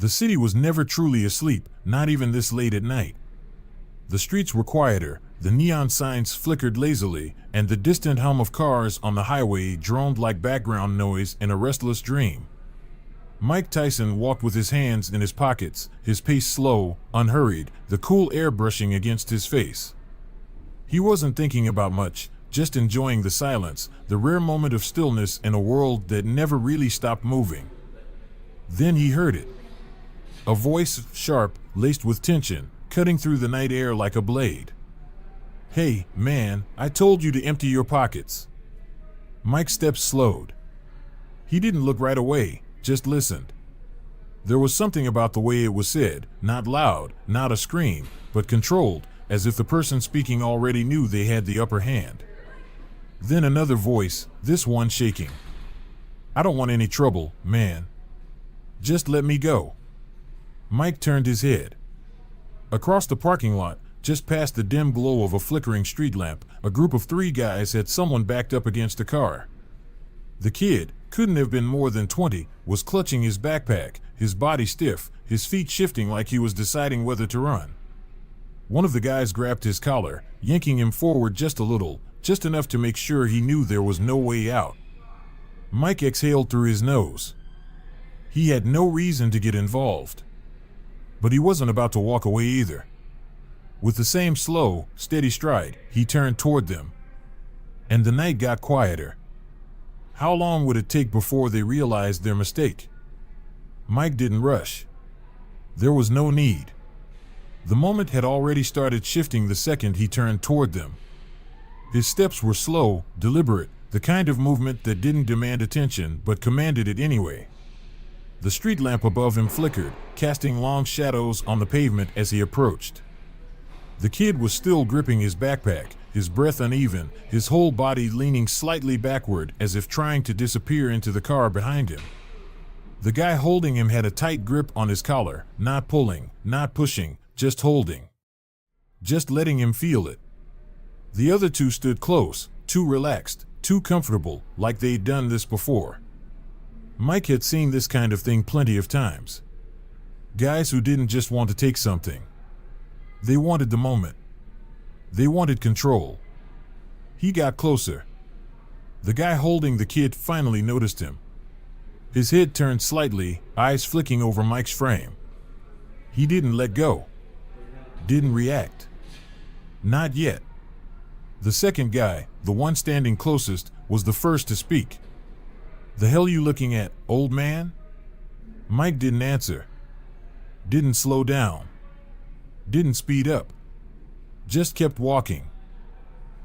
The city was never truly asleep, not even this late at night. The streets were quieter, the neon signs flickered lazily, and the distant hum of cars on the highway droned like background noise in a restless dream. Mike Tyson walked with his hands in his pockets, his pace slow, unhurried, the cool air brushing against his face. He wasn't thinking about much, just enjoying the silence, the rare moment of stillness in a world that never really stopped moving. Then he heard it. A voice, sharp, laced with tension, cutting through the night air like a blade. "Hey, man, I told you to empty your pockets." Mike's steps slowed. He didn't look right away, just listened. There was something about the way it was said, not loud, not a scream, but controlled, as if the person speaking already knew they had the upper hand. Then another voice, this one shaking. "I don't want any trouble, man. Just let me go." Mike turned his head. Across the parking lot, just past the dim glow of a flickering street lamp, a group of 3 guys had someone backed up against a car. The kid, couldn't have been more than 20, was clutching his backpack, his body stiff, his feet shifting like he was deciding whether to run. One of the guys grabbed his collar, yanking him forward just a little, just enough to make sure he knew there was no way out. Mike exhaled through his nose. He had no reason to get involved. But he wasn't about to walk away either. With the same slow, steady stride, he turned toward them. And the night got quieter. How long would it take before they realized their mistake? Mike didn't rush. There was no need. The moment had already started shifting the second he turned toward them. His steps were slow, deliberate, the kind of movement that didn't demand attention but commanded it anyway. The street lamp above him flickered, casting long shadows on the pavement as he approached. The kid was still gripping his backpack, his breath uneven, his whole body leaning slightly backward as if trying to disappear into the car behind him. The guy holding him had a tight grip on his collar, not pulling, not pushing, just holding. Just letting him feel it. The other 2 stood close, too relaxed, too comfortable, like they'd done this before. Mike had seen this kind of thing plenty of times. Guys who didn't just want to take something. They wanted the moment. They wanted control. He got closer. The guy holding the kid finally noticed him. His head turned slightly, eyes flicking over Mike's frame. He didn't let go. Didn't react. Not yet. The second guy, the one standing closest, was the first to speak. "The hell you looking at, old man?" Mike didn't answer. Didn't slow down. Didn't speed up. Just kept walking.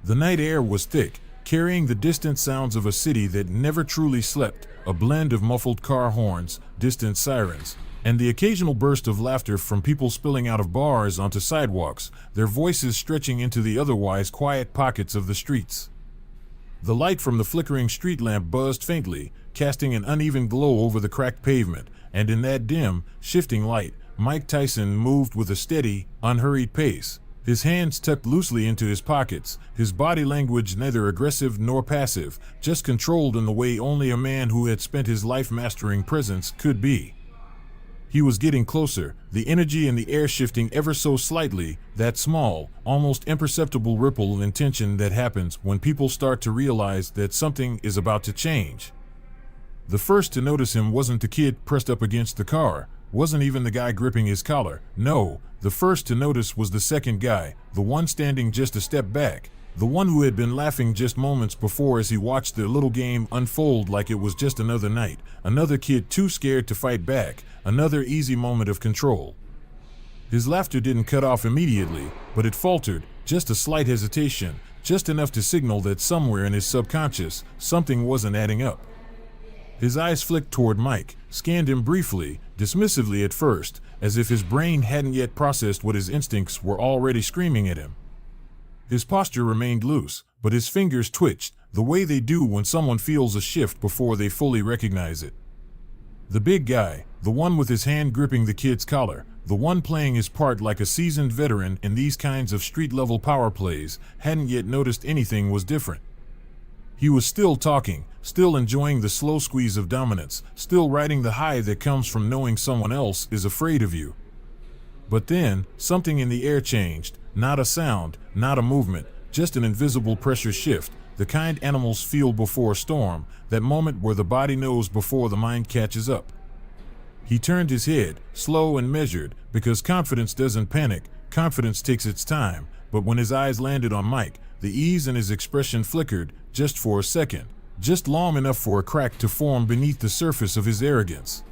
The night air was thick, carrying the distant sounds of a city that never truly slept, a blend of muffled car horns, distant sirens, and the occasional burst of laughter from people spilling out of bars onto sidewalks, their voices stretching into the otherwise quiet pockets of the streets. The light from the flickering street lamp buzzed faintly, casting an uneven glow over the cracked pavement, and in that dim, shifting light, Mike Tyson moved with a steady, unhurried pace, his hands tucked loosely into his pockets, his body language neither aggressive nor passive, just controlled in the way only a man who had spent his life mastering presence could be. He was getting closer, the energy in the air shifting ever so slightly, that small, almost imperceptible ripple in tension that happens when people start to realize that something is about to change. The first to notice him wasn't the kid pressed up against the car, wasn't even the guy gripping his collar. No, the first to notice was the second guy, the one standing just a step back, the one who had been laughing just moments before as he watched their little game unfold like it was just another night, another kid too scared to fight back, another easy moment of control. His laughter didn't cut off immediately, but it faltered, just a slight hesitation, just enough to signal that somewhere in his subconscious, something wasn't adding up. His eyes flicked toward Mike, scanned him briefly, dismissively at first, as if his brain hadn't yet processed what his instincts were already screaming at him. His posture remained loose, but his fingers twitched, the way they do when someone feels a shift before they fully recognize it. The big guy, the one with his hand gripping the kid's collar, the one playing his part like a seasoned veteran in these kinds of street-level power plays, hadn't yet noticed anything was different. He was still talking, still enjoying the slow squeeze of dominance, still riding the high that comes from knowing someone else is afraid of you. But then, something in the air changed, not a sound, not a movement, just an invisible pressure shift, the kind animals feel before a storm, that moment where the body knows before the mind catches up. He turned his head, slow and measured, because confidence doesn't panic, confidence takes its time, but when his eyes landed on Mike, the ease in his expression flickered, just for a second, just long enough for a crack to form beneath the surface of his arrogance.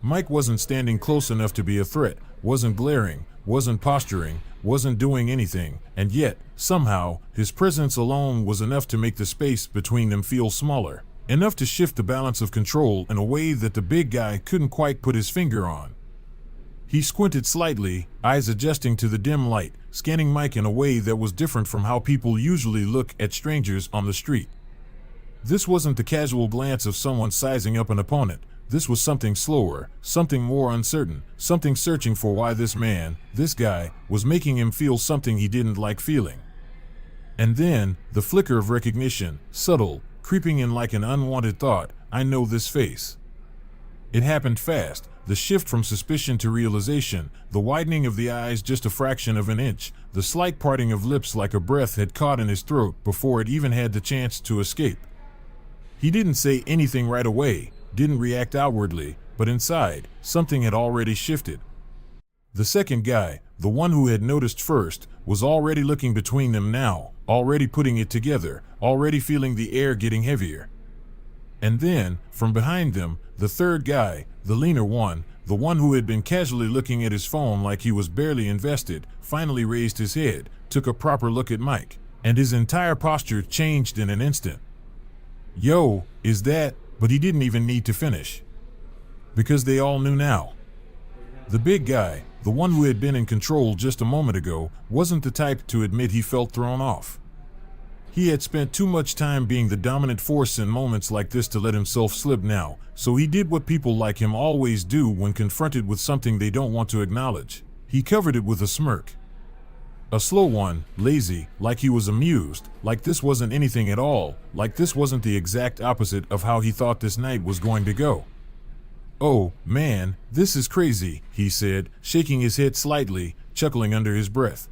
Mike wasn't standing close enough to be a threat, wasn't glaring, wasn't posturing, wasn't doing anything, and yet, somehow, his presence alone was enough to make the space between them feel smaller, enough to shift the balance of control in a way that the big guy couldn't quite put his finger on. He squinted slightly, eyes adjusting to the dim light, scanning Mike in a way that was different from how people usually look at strangers on the street. This wasn't the casual glance of someone sizing up an opponent. This was something slower, something more uncertain, something searching for why this man, this guy, was making him feel something he didn't like feeling. And then, the flicker of recognition, subtle, creeping in like an unwanted thought, I know this face. It happened fast, the shift from suspicion to realization, the widening of the eyes just a fraction of an inch, the slight parting of lips like a breath had caught in his throat before it even had the chance to escape. He didn't say anything right away, didn't react outwardly, but inside, something had already shifted. The second guy, the one who had noticed first, was already looking between them now, already putting it together, already feeling the air getting heavier. And then, from behind them, the third guy, the leaner one, the one who had been casually looking at his phone like he was barely invested, finally raised his head, took a proper look at Mike, and his entire posture changed in an instant. Yo, is that? But he didn't even need to finish. Because they all knew now. The big guy, the one who had been in control just a moment ago, wasn't the type to admit he felt thrown off. He had spent too much time being the dominant force in moments like this to let himself slip now, so he did what people like him always do when confronted with something they don't want to acknowledge. He covered it with a smirk. A slow one, lazy, like he was amused, like this wasn't anything at all, like this wasn't the exact opposite of how he thought this night was going to go. Oh, man, this is crazy, he said, shaking his head slightly, chuckling under his breath.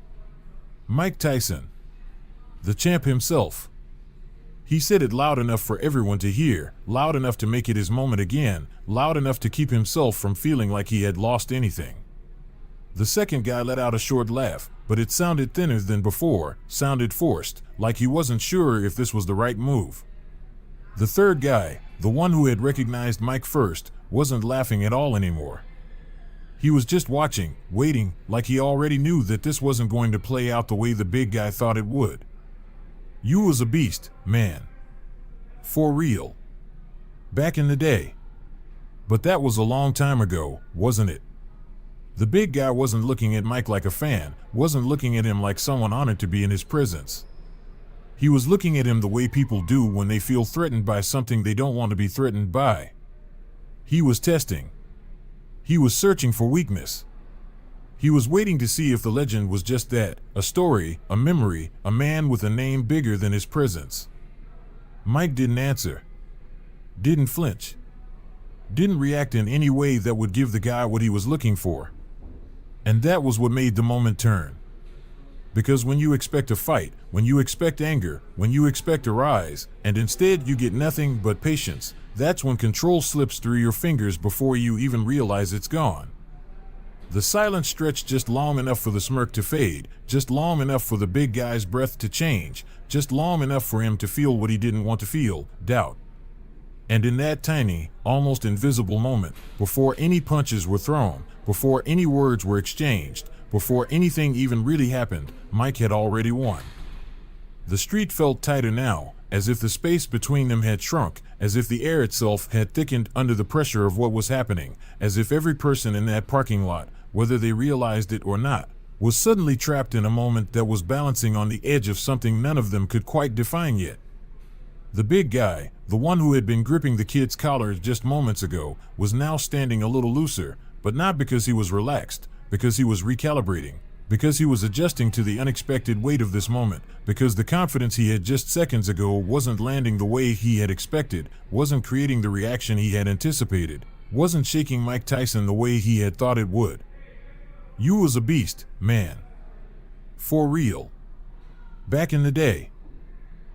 Mike Tyson. The champ himself. He said it loud enough for everyone to hear, loud enough to make it his moment again, loud enough to keep himself from feeling like he had lost anything. The second guy let out a short laugh, but it sounded thinner than before, sounded forced, like he wasn't sure if this was the right move. The third guy, the one who had recognized Mike first, wasn't laughing at all anymore. He was just watching, waiting, like he already knew that this wasn't going to play out the way the big guy thought it would. You was a beast, man. For real. Back in the day. But that was a long time ago, wasn't it? The big guy wasn't looking at Mike like a fan, wasn't looking at him like someone honored to be in his presence. He was looking at him the way people do when they feel threatened by something they don't want to be threatened by. He was testing. He was searching for weakness. He was waiting to see if the legend was just that, a story, a memory, a man with a name bigger than his presence. Mike didn't answer. Didn't flinch. Didn't react in any way that would give the guy what he was looking for. And that was what made the moment turn. Because when you expect a fight, when you expect anger, when you expect a rise, and instead you get nothing but patience, that's when control slips through your fingers before you even realize it's gone. The silence stretched just long enough for the smirk to fade, just long enough for the big guy's breath to change, just long enough for him to feel what he didn't want to feel, doubt. And in that tiny, almost invisible moment, before any punches were thrown, before any words were exchanged, before anything even really happened, Mike had already won. The street felt tighter now, as if the space between them had shrunk, as if the air itself had thickened under the pressure of what was happening, as if every person in that parking lot, whether they realized it or not, was suddenly trapped in a moment that was balancing on the edge of something none of them could quite define yet. The big guy, the one who had been gripping the kid's collar just moments ago, was now standing a little looser, but not because he was relaxed, because he was recalibrating. because he was adjusting to the unexpected weight of this moment, because the confidence he had just seconds ago wasn't landing the way he had expected, wasn't creating the reaction he had anticipated, wasn't shaking Mike Tyson the way he had thought it would. You was a beast, man. For real. Back in the day.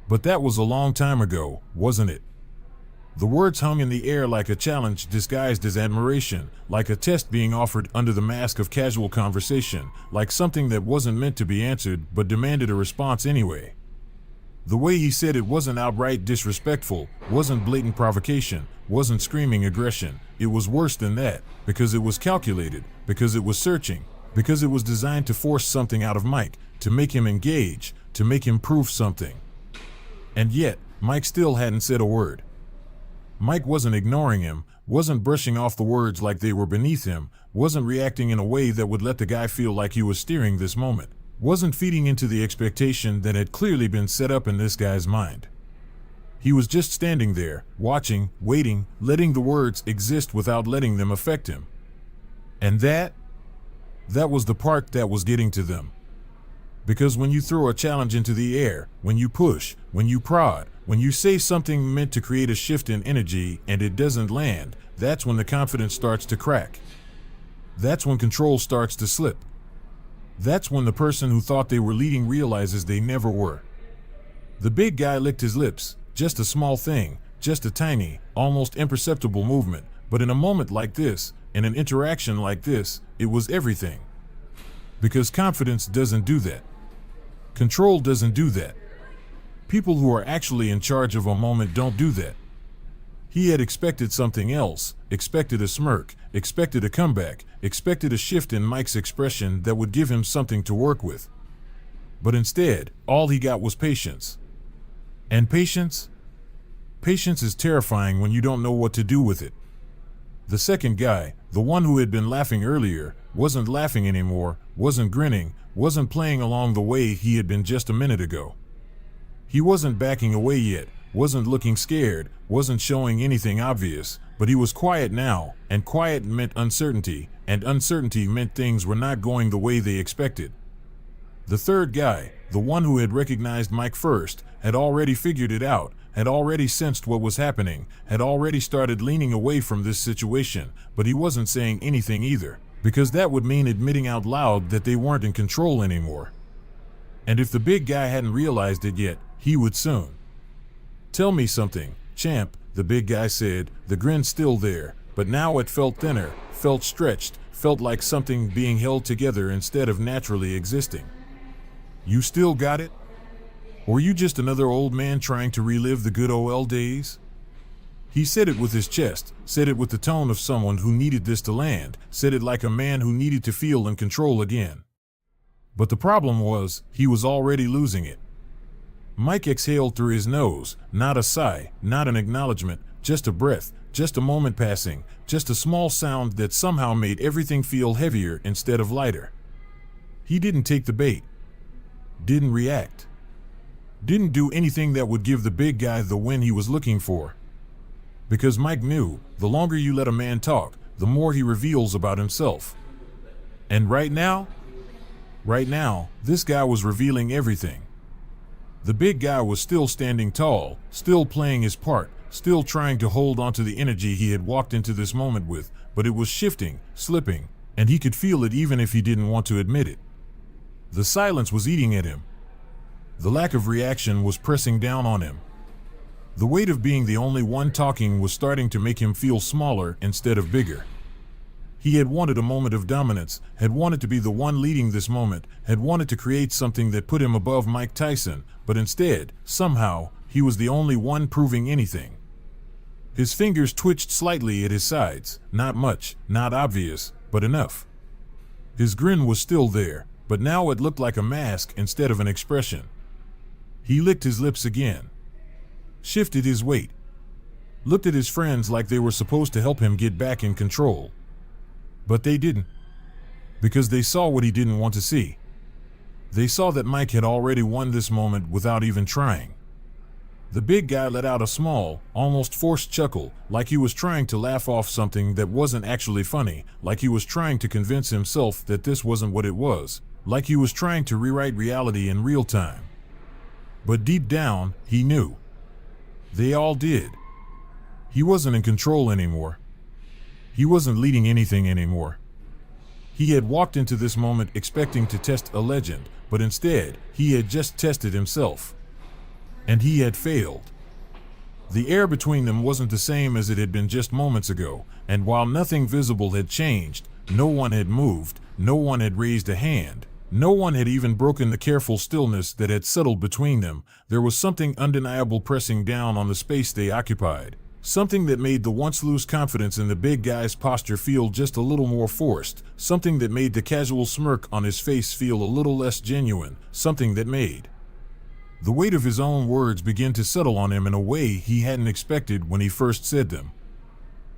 But that was a long time ago, wasn't it? The words hung in the air like a challenge disguised as admiration, like a test being offered under the mask of casual conversation, like something that wasn't meant to be answered but demanded a response anyway. The way he said it wasn't outright disrespectful, wasn't blatant provocation, wasn't screaming aggression. It was worse than that, because it was calculated, because it was searching, because it was designed to force something out of Mike, to make him engage, to make him prove something. And yet, Mike still hadn't said a word. Mike wasn't ignoring him, wasn't brushing off the words like they were beneath him, wasn't reacting in a way that would let the guy feel like he was steering this moment, wasn't feeding into the expectation that had clearly been set up in this guy's mind. He was just standing there, watching, waiting, letting the words exist without letting them affect him. And that was the part that was getting to them. Because when you throw a challenge into the air, when you push, when you prod, when you say something meant to create a shift in energy and it doesn't land, that's when the confidence starts to crack. That's when control starts to slip. That's when the person who thought they were leading realizes they never were. The big guy licked his lips, just a small thing, just a tiny, almost imperceptible movement, but in a moment like this, in an interaction like this, it was everything. Because confidence doesn't do that. Control doesn't do that. People who are actually in charge of a moment don't do that. He had expected something else, expected a smirk, expected a comeback, expected a shift in Mike's expression that would give him something to work with. But instead, all he got was patience. And patience? Patience is terrifying when you don't know what to do with it. The second guy, the one who had been laughing earlier, wasn't laughing anymore, wasn't grinning, wasn't playing along the way he had been just a minute ago. He wasn't backing away yet, wasn't looking scared, wasn't showing anything obvious, but he was quiet now, and quiet meant uncertainty, and uncertainty meant things were not going the way they expected. The third guy, the one who had recognized Mike first, had already figured it out, had already sensed what was happening, had already started leaning away from this situation, but he wasn't saying anything either, because that would mean admitting out loud that they weren't in control anymore. And if the big guy hadn't realized it yet, he would soon. "Tell me something, champ," the big guy said, the grin still there, but now it felt thinner, felt stretched, felt like something being held together instead of naturally existing. "You still got it? Or you just another old man trying to relive the good old days?" He said it with his chest, said it with the tone of someone who needed this to land, said it like a man who needed to feel in control again. But the problem was, he was already losing it. Mike exhaled through his nose, not a sigh, not an acknowledgement, just a breath, just a moment passing, just a small sound that somehow made everything feel heavier instead of lighter. He didn't take the bait. Didn't react. Didn't do anything that would give the big guy the win he was looking for. Because Mike knew, the longer you let a man talk, the more he reveals about himself. And right now, this guy was revealing everything. The big guy was still standing tall, still playing his part, still trying to hold onto the energy he had walked into this moment with, but it was shifting, slipping, and he could feel it even if he didn't want to admit it. The silence was eating at him. The lack of reaction was pressing down on him. The weight of being the only one talking was starting to make him feel smaller instead of bigger. He had wanted a moment of dominance, had wanted to be the one leading this moment, had wanted to create something that put him above Mike Tyson, but instead, somehow, he was the only one proving anything. His fingers twitched slightly at his sides, not much, not obvious, but enough. His grin was still there, but now it looked like a mask instead of an expression. He licked his lips again. Shifted his weight. Looked at his friends like they were supposed to help him get back in control. But they didn't. Because they saw what he didn't want to see. They saw that Mike had already won this moment without even trying. The big guy let out a small, almost forced chuckle, like he was trying to laugh off something that wasn't actually funny, like he was trying to convince himself that this wasn't what it was, like he was trying to rewrite reality in real time. But deep down, he knew. They all did. He wasn't in control anymore. He wasn't leading anything anymore. He had walked into this moment expecting to test a legend, but instead, he had just tested himself. And he had failed. The air between them wasn't the same as it had been just moments ago, and while nothing visible had changed, no one had moved, no one had raised a hand, no one had even broken the careful stillness that had settled between them, there was something undeniable pressing down on the space they occupied. Something that made the once loose confidence in the big guy's posture feel just a little more forced, something that made the casual smirk on his face feel a little less genuine, something that made the weight of his own words begin to settle on him in a way he hadn't expected when he first said them.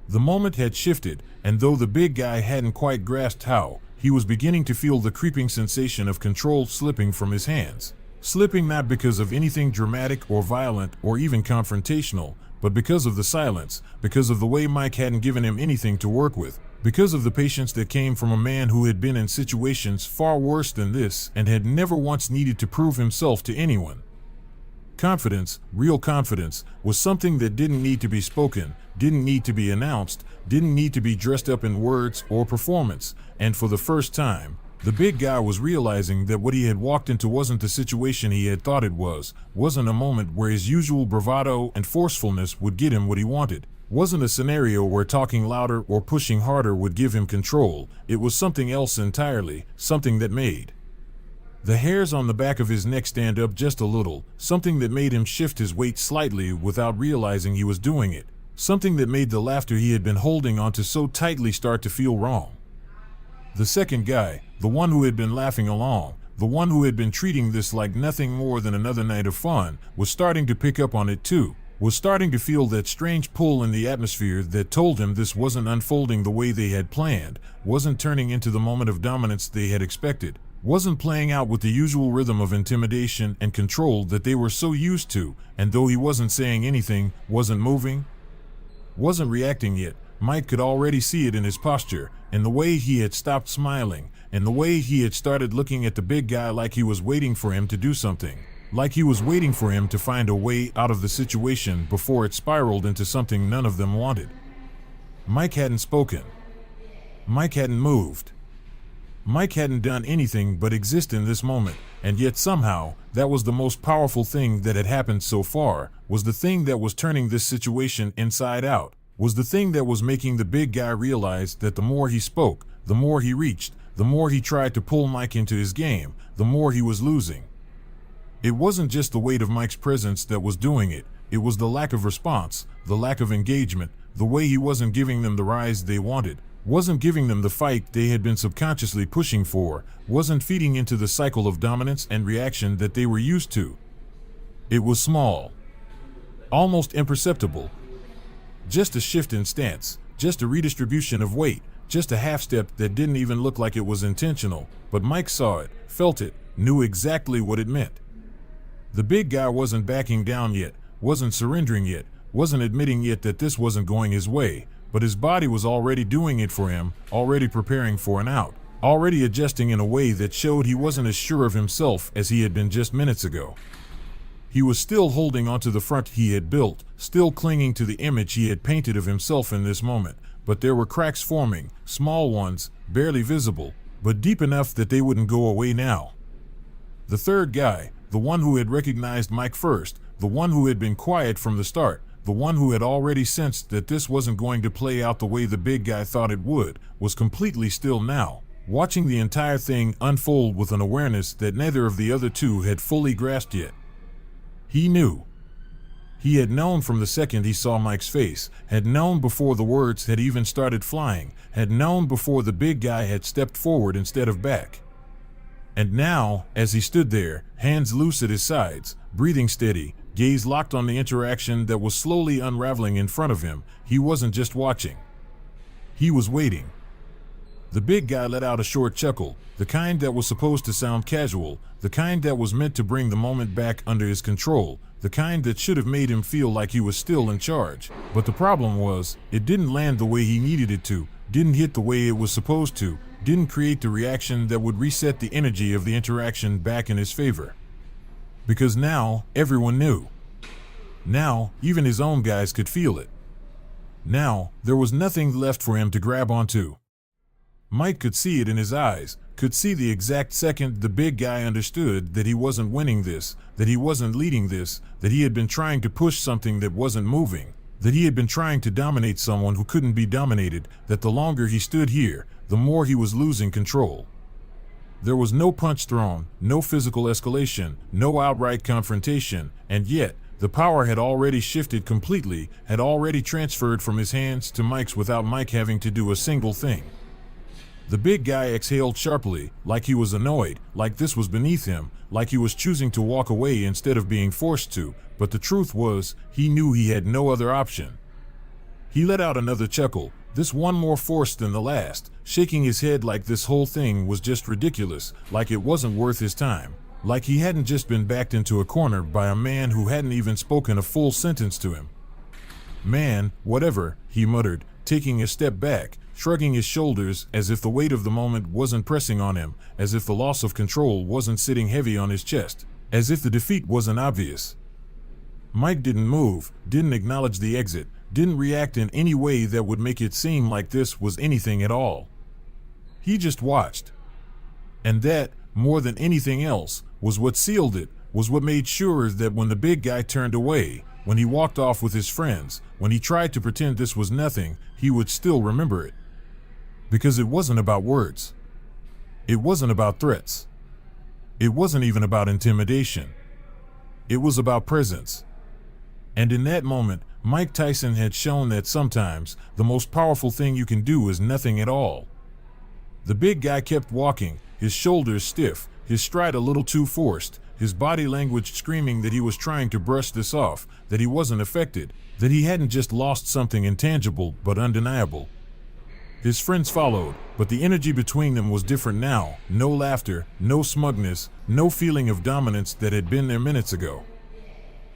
The moment had shifted, and though the big guy hadn't quite grasped how, he was beginning to feel the creeping sensation of control slipping from his hands. Slipping not because of anything dramatic or violent or even confrontational, but because of the silence, because of the way Mike hadn't given him anything to work with, because of the patience that came from a man who had been in situations far worse than this and had never once needed to prove himself to anyone. Confidence, real confidence, was something that didn't need to be spoken, didn't need to be announced, didn't need to be dressed up in words or performance, and for the first time, the big guy was realizing that what he had walked into wasn't the situation he had thought it was, wasn't a moment where his usual bravado and forcefulness would get him what he wanted, wasn't a scenario where talking louder or pushing harder would give him control. It was something else entirely, something that made the hairs on the back of his neck stand up just a little, something that made him shift his weight slightly without realizing he was doing it, something that made the laughter he had been holding onto so tightly start to feel wrong. The second guy, the one who had been laughing along, the one who had been treating this like nothing more than another night of fun, was starting to pick up on it too, was starting to feel that strange pull in the atmosphere that told him this wasn't unfolding the way they had planned, wasn't turning into the moment of dominance they had expected, wasn't playing out with the usual rhythm of intimidation and control that they were so used to, and though he wasn't saying anything, wasn't moving, wasn't reacting yet, Mike could already see it in his posture, in the way he had stopped smiling, in the way he had started looking at the big guy like he was waiting for him to do something, like he was waiting for him to find a way out of the situation before it spiraled into something none of them wanted. Mike hadn't spoken. Mike hadn't moved. Mike hadn't done anything but exist in this moment, and yet somehow, that was the most powerful thing that had happened so far, was the thing that was turning this situation inside out, was the thing that was making the big guy realize that the more he spoke, the more he reached, the more he tried to pull Mike into his game, the more he was losing. It wasn't just the weight of Mike's presence that was doing it, it was the lack of response, the lack of engagement, the way he wasn't giving them the rise they wanted, wasn't giving them the fight they had been subconsciously pushing for, wasn't feeding into the cycle of dominance and reaction that they were used to. It was small, almost imperceptible. Just a shift in stance, just a redistribution of weight, just a half step that didn't even look like it was intentional, but Mike saw it, felt it, knew exactly what it meant. The big guy wasn't backing down yet, wasn't surrendering yet, wasn't admitting yet that this wasn't going his way, but his body was already doing it for him, already preparing for an out, already adjusting in a way that showed he wasn't as sure of himself as he had been just minutes ago. He was still holding onto the front he had built, still clinging to the image he had painted of himself in this moment, but there were cracks forming, small ones, barely visible, but deep enough that they wouldn't go away now. The third guy, the one who had recognized Mike first, the one who had been quiet from the start, the one who had already sensed that this wasn't going to play out the way the big guy thought it would, was completely still now, watching the entire thing unfold with an awareness that neither of the other two had fully grasped yet. He knew. He had known from the second he saw Mike's face, had known before the words had even started flying, had known before the big guy had stepped forward instead of back. And now, as he stood there, hands loose at his sides, breathing steady, gaze locked on the interaction that was slowly unraveling in front of him, he wasn't just watching. He was waiting. The big guy let out a short chuckle, the kind that was supposed to sound casual, the kind that was meant to bring the moment back under his control, the kind that should have made him feel like he was still in charge. But the problem was, it didn't land the way he needed it to, didn't hit the way it was supposed to, didn't create the reaction that would reset the energy of the interaction back in his favor. Because now, everyone knew. Now, even his own guys could feel it. Now, there was nothing left for him to grab onto. Mike could see it in his eyes, could see the exact second the big guy understood that he wasn't winning this, that he wasn't leading this, that he had been trying to push something that wasn't moving, that he had been trying to dominate someone who couldn't be dominated, that the longer he stood here, the more he was losing control. There was no punch thrown, no physical escalation, no outright confrontation, and yet, the power had already shifted completely, had already transferred from his hands to Mike's without Mike having to do a single thing. The big guy exhaled sharply, like he was annoyed, like this was beneath him, like he was choosing to walk away instead of being forced to, but the truth was, he knew he had no other option. He let out another chuckle, this one more forced than the last, shaking his head like this whole thing was just ridiculous, like it wasn't worth his time, like he hadn't just been backed into a corner by a man who hadn't even spoken a full sentence to him. Man, whatever, he muttered, taking a step back, shrugging his shoulders as if the weight of the moment wasn't pressing on him, as if the loss of control wasn't sitting heavy on his chest, as if the defeat wasn't obvious. Mike didn't move, didn't acknowledge the exit, didn't react in any way that would make it seem like this was anything at all. He just watched. And that, more than anything else, was what sealed it, was what made sure that when the big guy turned away, when he walked off with his friends, when he tried to pretend this was nothing, he would still remember it. Because it wasn't about words. It wasn't about threats. It wasn't even about intimidation. It was about presence. And in that moment, Mike Tyson had shown that sometimes the most powerful thing you can do is nothing at all. The big guy kept walking, his shoulders stiff, his stride a little too forced, his body language screaming that he was trying to brush this off, that he wasn't affected, that he hadn't just lost something intangible but undeniable. His friends followed, but the energy between them was different now, no laughter, no smugness, no feeling of dominance that had been there minutes ago.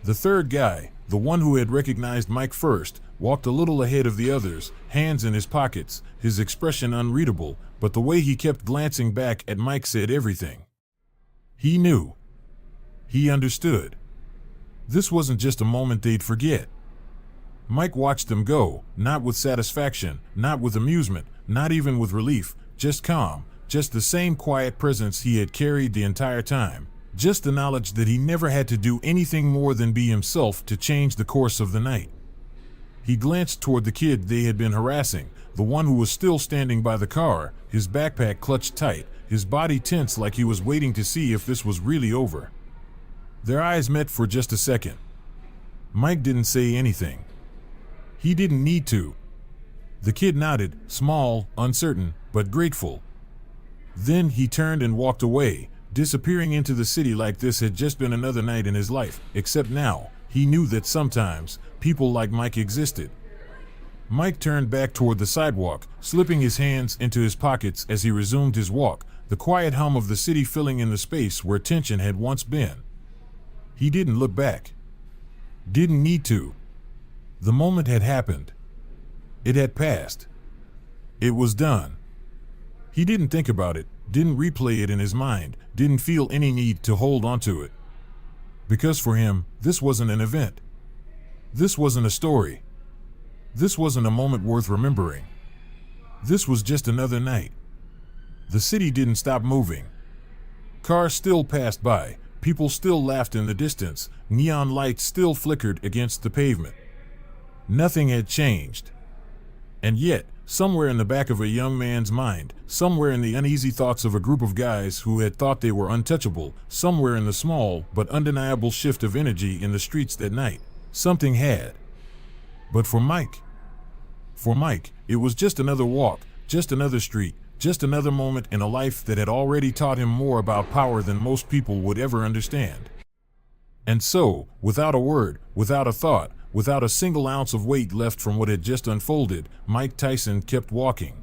The third guy, the one who had recognized Mike first, walked a little ahead of the others, hands in his pockets, his expression unreadable, but the way he kept glancing back at Mike said everything. He knew. He understood. This wasn't just a moment they'd forget. Mike watched them go, not with satisfaction, not with amusement, not even with relief, just calm, just the same quiet presence he had carried the entire time, just the knowledge that he never had to do anything more than be himself to change the course of the night. He glanced toward the kid they had been harassing, the one who was still standing by the car, his backpack clutched tight, his body tense like he was waiting to see if this was really over. Their eyes met for just a second. Mike didn't say anything. He didn't need to. The kid nodded, small, uncertain, but grateful. Then he turned and walked away, disappearing into the city like this had just been another night in his life, except now, he knew that sometimes, people like Mike existed. Mike turned back toward the sidewalk, slipping his hands into his pockets as he resumed his walk, the quiet hum of the city filling in the space where tension had once been. He didn't look back. Didn't need to. The moment had happened. It had passed. It was done. He didn't think about it, didn't replay it in his mind, didn't feel any need to hold onto it. Because for him, this wasn't an event. This wasn't a story. This wasn't a moment worth remembering. This was just another night. The city didn't stop moving. Cars still passed by, people still laughed in the distance, neon lights still flickered against the pavement. Nothing had changed. And yet, somewhere in the back of a young man's mind, somewhere in the uneasy thoughts of a group of guys who had thought they were untouchable, somewhere in the small but undeniable shift of energy in the streets that night, something had. But for Mike, it was just another walk, just another street, just another moment in a life that had already taught him more about power than most people would ever understand. And so, without a word, without a thought, without a single ounce of weight left from what had just unfolded, Mike Tyson kept walking.